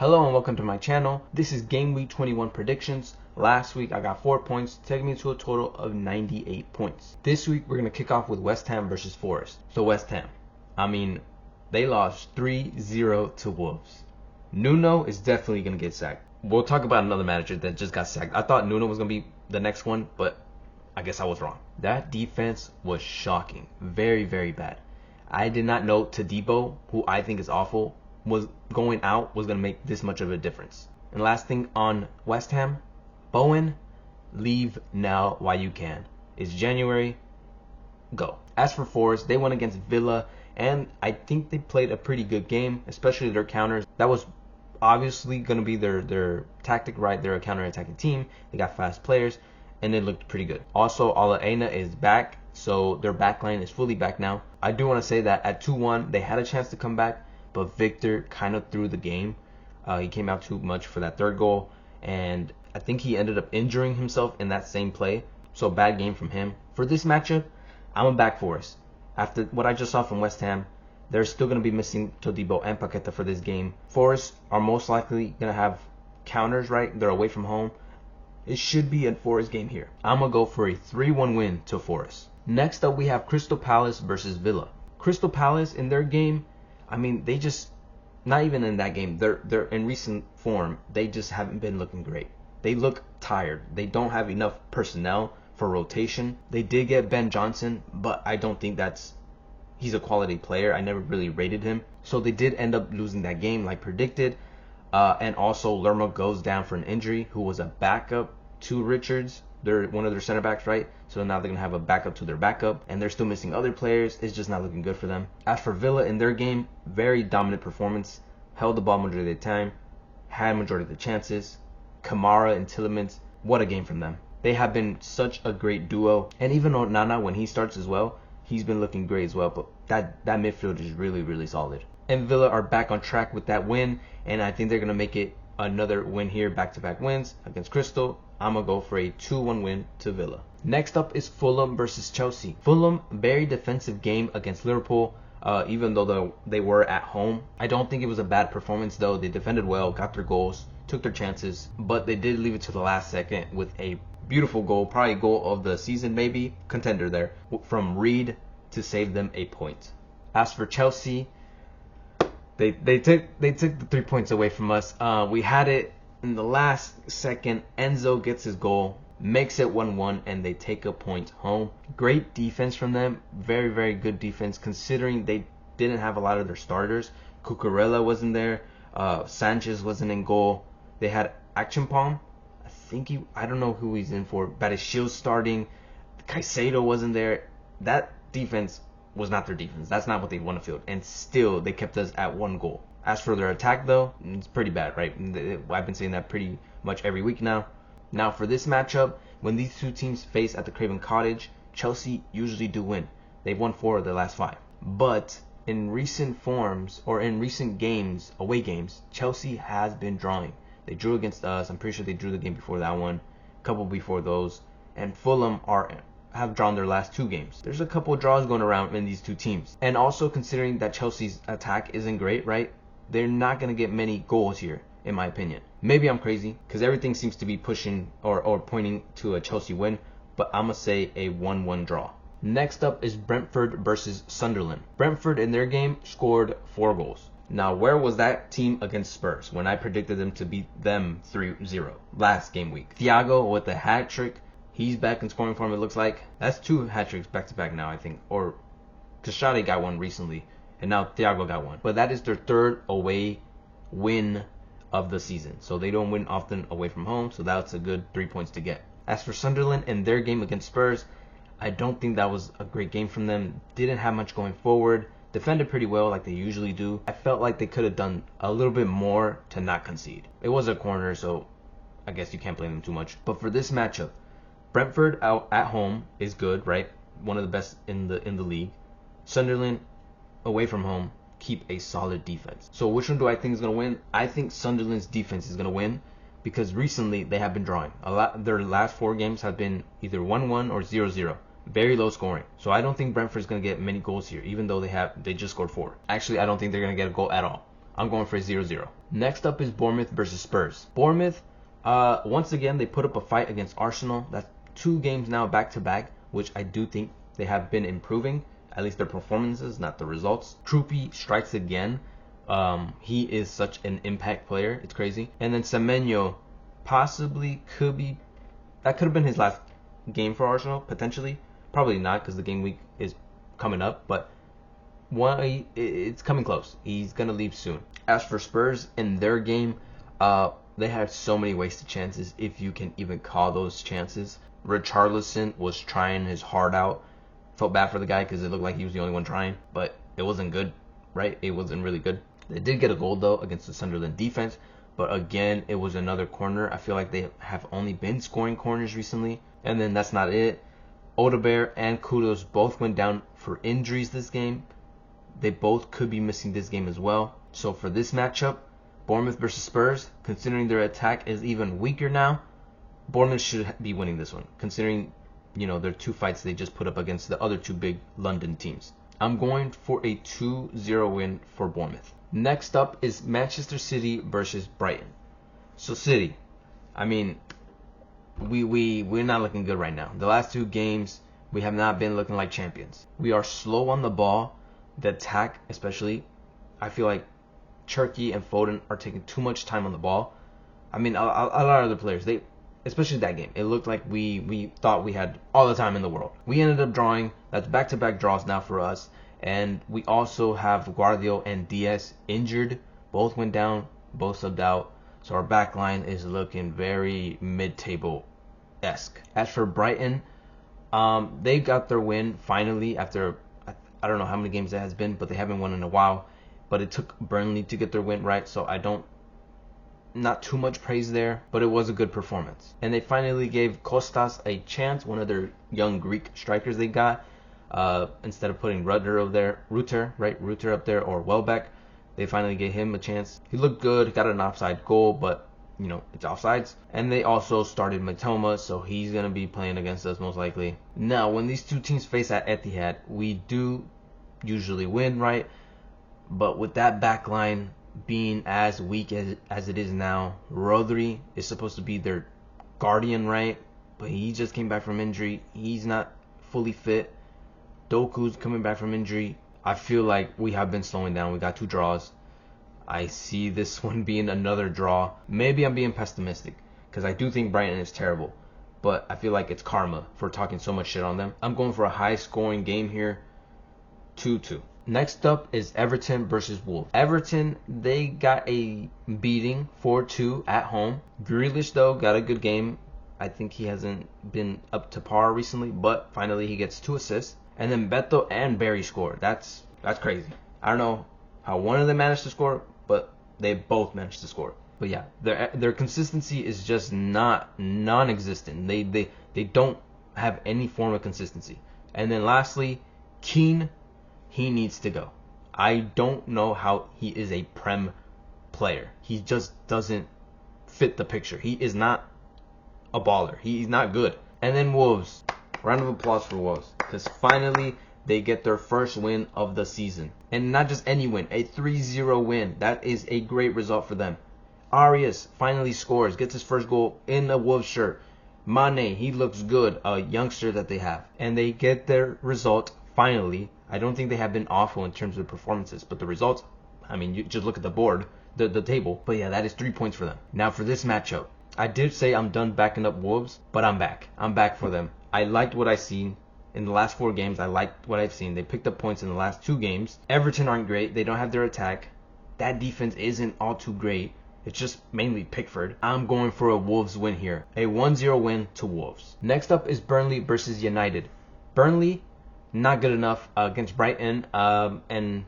Hello and welcome to my channel. This is Game Week 21 predictions. Last week I got 4 points, taking me to a total of 98 points. This week we're going to kick off with West Ham versus Forest. So West Ham, they lost 3-0 to Wolves. Nuno is definitely going to get sacked. We'll talk about another manager that just got sacked. I thought Nuno was going to be the next one, but I guess I was wrong. That defense was shocking. Very, very bad. I did not know Todibo, who I think is awful, was going to make this much of a difference. And last thing on West Ham, Bowen, leave now while you can. It's January, go. As for Forest, they went against Villa, and I think they played a pretty good game, especially their counters. That was obviously going to be their tactic, right? They're a counter-attacking team. They got fast players, and it looked pretty good. Also, Alaena is back, so their backline is fully back now. I do want to say that at 2-1, they had a chance to come back, but Victor kind of threw the game. He came out too much for that third goal, and I think he ended up injuring himself in that same play. So bad game from him. For this matchup, I'm a back Forest. After what I just saw from West Ham, they're still going to be missing Todibo and Paqueta for this game. Forest are most likely going to have counters, right? They're away from home. It should be a Forest game here. I'm going to go for a 3-1 win to Forest. Next up, we have Crystal Palace versus Villa. Crystal Palace, in their game, they just, not even in that game, they're in recent form, they just haven't been looking great. They look tired. They don't have enough personnel for rotation. They did get Ben Johnson, but I don't think he's a quality player. I never really rated him. So they did end up losing that game like predicted. And also Lerma goes down for an injury, who was a backup to Richards. They're one of their center backs, right? So now they're going to have a backup to their backup, and they're still missing other players. It's just not looking good for them. As for Villa, in their game, very dominant performance. Held the ball majority of the time, had majority of the chances. Kamara and Tielemans, what a game from them. They have been such a great duo. And even Onana, when he starts as well, he's been looking great as well. But that midfield is really, really solid. And Villa are back on track with that win, and I think they're going to make it another win here, back-to-back wins against Crystal. I'm going to go for a 2-1 win to Villa. Next up is Fulham versus Chelsea. Fulham, very defensive game against Liverpool, even though they were at home. I don't think it was a bad performance, though. They defended well, got their goals, took their chances, but they did leave it to the last second with a beautiful goal, probably goal of the season, maybe, contender there, from Reed to save them a point. As for Chelsea, they took the 3 points away from us. We had it in the last second. Enzo gets his goal, makes it 1-1, and they take a point home. Great defense from them. Very, very good defense, considering they didn't have a lot of their starters. Cucurella wasn't there. Sanchez wasn't in goal. They had Achimpong. I don't know who he's in for. Badishil starting. Caicedo wasn't there. That defense was not their defense. That's not what they want to field. And still, they kept us at 1 goal. As for their attack, though, it's pretty bad, right? I've been saying that pretty much every week now. Now, for this matchup, when these two teams face at the Craven Cottage, Chelsea usually do win. They've won 4 of their last 5. But in recent forms, or in recent games, away games, Chelsea has been drawing. They drew against us. I'm pretty sure they drew the game before that one, a couple before those. And Fulham have drawn their last 2 games. There's a couple of draws going around in these two teams. And also considering that Chelsea's attack isn't great, right? They're not going to get many goals here, in my opinion. Maybe I'm crazy, because everything seems to be pushing or pointing to a Chelsea win, but I'm going to say a 1-1 draw. Next up is Brentford versus Sunderland. Brentford, in their game, scored 4 goals. Now, where was that team against Spurs when I predicted them to beat them 3-0 last game week? Thiago with a hat-trick. He's back in scoring form, it looks like. That's 2 hat-tricks back-to-back now, I think. Or Kashade got one recently, and now Thiago got one. But that is their 3rd away win of the season. So they don't win often away from home, so that's a good 3 points to get. As for Sunderland and their game against Spurs, I don't think that was a great game from them. Didn't have much going forward. Defended pretty well like they usually do. I felt like they could have done a little bit more to not concede. It was a corner, so I guess you can't blame them too much. But for this matchup, Brentford out at home is good, right? One of the best in the league. Sunderland away from home keep a solid defense. So which one do I think is going to win? I think Sunderland's defense is going to win, because recently they have been drawing. Their last 4 games have been either 1-1 or 0-0. Very low scoring. So I don't think Brentford's going to get many goals here, even though they just scored 4. Actually, I don't think they're going to get a goal at all. I'm going for a 0-0. Next up is Bournemouth versus Spurs. Bournemouth, once again, they put up a fight against Arsenal. That's 2 games now back to back, which I do think they have been improving, at least their performances, not the results. Troopy strikes again. He is such an impact player. It's crazy. And then Semenyo possibly could have been his last game for Arsenal, potentially. Probably not, because the game week is coming up, but it's coming close. He's going to leave soon. As for Spurs, in their game, they had so many wasted chances, if you can even call those chances. Richarlison was trying his heart out. Felt bad for the guy because it looked like he was the only one trying, but it wasn't good, right? It wasn't really good. They did get a goal, though, against the Sunderland defense, but again, it was another corner. I feel like they have only been scoring corners recently, and then that's not it. Odegaard and Kudos both went down for injuries this game. They both could be missing this game as well. So for this matchup, Bournemouth versus Spurs, considering their attack is even weaker now, Bournemouth should be winning this one, considering, their 2 fights they just put up against the other 2 big London teams. I'm going for a 2-0 win for Bournemouth. Next up is Manchester City versus Brighton. So City, we're not looking good right now. The last 2 games, we have not been looking like champions. We are slow on the ball. The attack, especially, I feel like Cherki and Foden are taking too much time on the ball. A lot of other players, especially that game, it looked like we thought we had all the time in the world. We ended up drawing. That's back-to-back draws now for us. And we also have Guardiola and Diaz injured. Both went down, both subbed out. So our back line is looking very mid-table-esque. As for Brighton, they got their win finally after, I don't know how many games that has been, but they haven't won in a while. But it took Burnley to get their win right, so not too much praise there, but it was a good performance. And they finally gave Kostas a chance, one of their young Greek strikers they got. Instead of putting Rutter up there, or Welbeck, they finally gave him a chance. He looked good, got an offside goal, but it's offsides. And they also started Matoma, so he's going to be playing against us most likely. Now, when these 2 teams face at Etihad, we do usually win, right? But with that back line being as weak as it is now, Rodri is supposed to be their guardian, right? But he just came back from injury. He's not fully fit. Doku's coming back from injury. I feel like we have been slowing down. We got 2 draws. I see this one being another draw. Maybe I'm being pessimistic because I do think Brighton is terrible. But I feel like it's karma for talking so much shit on them. I'm going for a high-scoring game here. 2-2. Next up is Everton versus Wolves. Everton, they got a beating 4-2 at home. Grealish, though, got a good game. I think he hasn't been up to par recently, but finally he gets 2 assists. And then Beto and Barry scored. That's crazy. I don't know how one of them managed to score, but they both managed to score. But yeah, their consistency is just non-existent. They don't have any form of consistency. And then lastly, Keane, he needs to go. I don't know how he is a Prem player. He just doesn't fit the picture. He is not a baller. He's not good. And then Wolves. Round of applause for Wolves, because finally they get their first win of the season. And not just any win, a 3-0 win. That is a great result for them. Arias finally scores, gets his first goal in a Wolves shirt. Mane, he looks good, a youngster that they have. And they get their result finally. I don't think they have been awful in terms of performances, but the results, you just look at the board, the table. But yeah, that is 3 points for them. Now for this matchup, I did say I'm done backing up Wolves, but I'm back. I'm back for them. I liked what I've seen in the last 4 games. I liked what I've seen. They picked up points in the last 2 games. Everton aren't great. They don't have their attack. That defense isn't all too great. It's just mainly Pickford. I'm going for a Wolves win here. A 1-0 win to Wolves. Next up is Burnley versus United. Burnley, not good enough against Brighton. And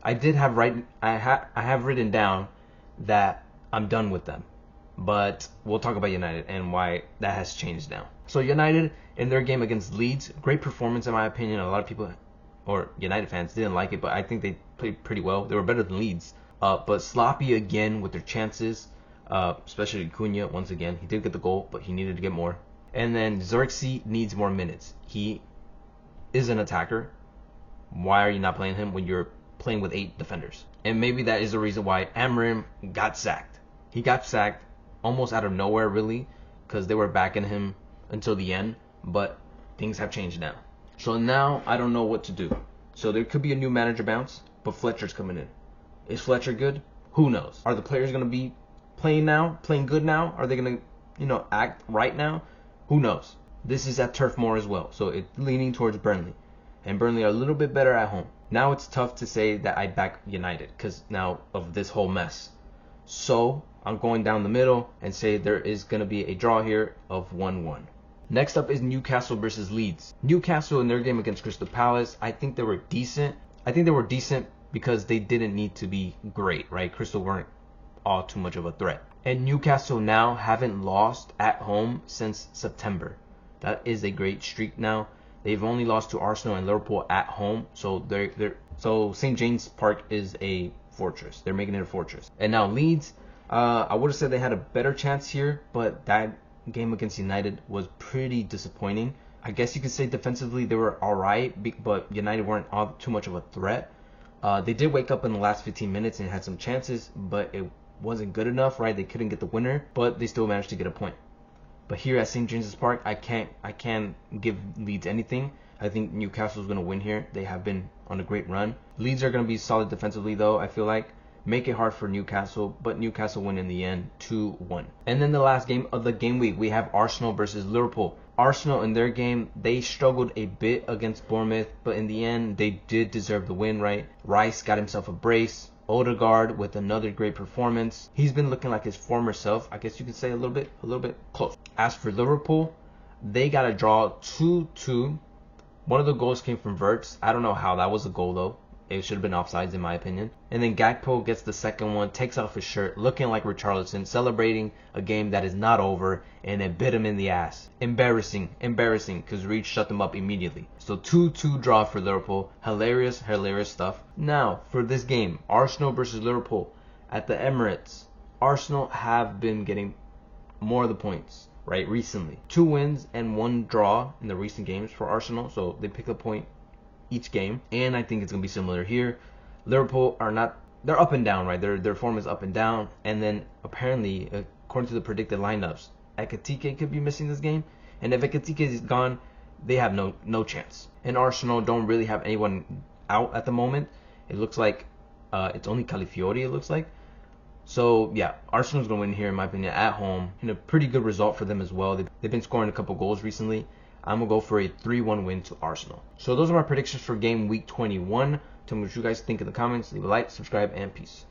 I have written down that I'm done with them. But we'll talk about United and why that has changed now. So United, in their game against Leeds, great performance in my opinion. A lot of people, or United fans, didn't like it, but I think they played pretty well. They were better than Leeds. But sloppy again with their chances, especially Cunha once again. He did get the goal, but he needed to get more. And then Xerxes needs more minutes. He is an attacker. Why are you not playing him when you're playing with 8 defenders. And maybe that is the reason why Amarim got sacked. He got sacked almost out of nowhere, really, because they were backing him until the end. But things have changed now. So now I don't know what to do. So there could be a new manager bounce, but Fletcher's coming in. Is Fletcher good? Who knows? Are the players going to be playing good now? Are they going to, act right now? Who knows? This is at Turf Moor as well, so it's leaning towards Burnley. And Burnley are a little bit better at home. Now it's tough to say that I back United because now of this whole mess. So I'm going down the middle and say there is going to be a draw here of 1-1. Next up is Newcastle versus Leeds. Newcastle in their game against Crystal Palace, I think they were decent. I think they were decent because they didn't need to be great, right? Crystal weren't all too much of a threat. And Newcastle now haven't lost at home since September. That is a great streak now. They've only lost to Arsenal and Liverpool at home, so so St. James Park is a fortress. They're making it a fortress. And now Leeds, I would have said they had a better chance here, but that game against United was pretty disappointing. I guess you could say defensively they were all right, but United weren't all too much of a threat. They did wake up in the last 15 minutes and had some chances, but it wasn't good enough, right? They couldn't get the winner, but they still managed to get a point. But here at St. James's Park, I can't give Leeds anything. I think Newcastle's going to win here. They have been on a great run. Leeds are going to be solid defensively, though, I feel like. Make it hard for Newcastle, but Newcastle win in the end 2-1. And then the last game of the game week, we have Arsenal versus Liverpool. Arsenal in their game, they struggled a bit against Bournemouth, but in the end, they did deserve the win, right? Rice got himself a brace. Odegaard with another great performance. He's been looking like his former self. I guess you could say a little bit close. As for Liverpool, they got a draw 2-2. One of the goals came from Verts. I don't know how that was a goal though. It should have been offsides in my opinion. And then Gakpo gets the second one, takes off his shirt, looking like Richarlison, celebrating a game that is not over, and it bit him in the ass. Embarrassing, because Reed shut them up immediately. So 2-2 draw for Liverpool. Hilarious stuff. Now, for this game, Arsenal versus Liverpool at the Emirates. Arsenal have been getting more of the points, right, recently. 2 wins and 1 draw in the recent games for Arsenal, so they pick a point each game, and I think it's going to be similar here. Liverpool are not, they're up and down, right? Their form is up and down, and then apparently, according to the predicted lineups, Ekitike could be missing this game, and if Ekitike is gone, they have no chance. And Arsenal don't really have anyone out at the moment. It looks like it's only Calafiori, it looks like. So, yeah, Arsenal's going to win here, in my opinion, at home. And a pretty good result for them as well. They've been scoring a couple goals recently. I'm going to go for a 3-1 win to Arsenal. So those are my predictions for game week 21. Tell me what you guys think in the comments. Leave a like, subscribe, and peace.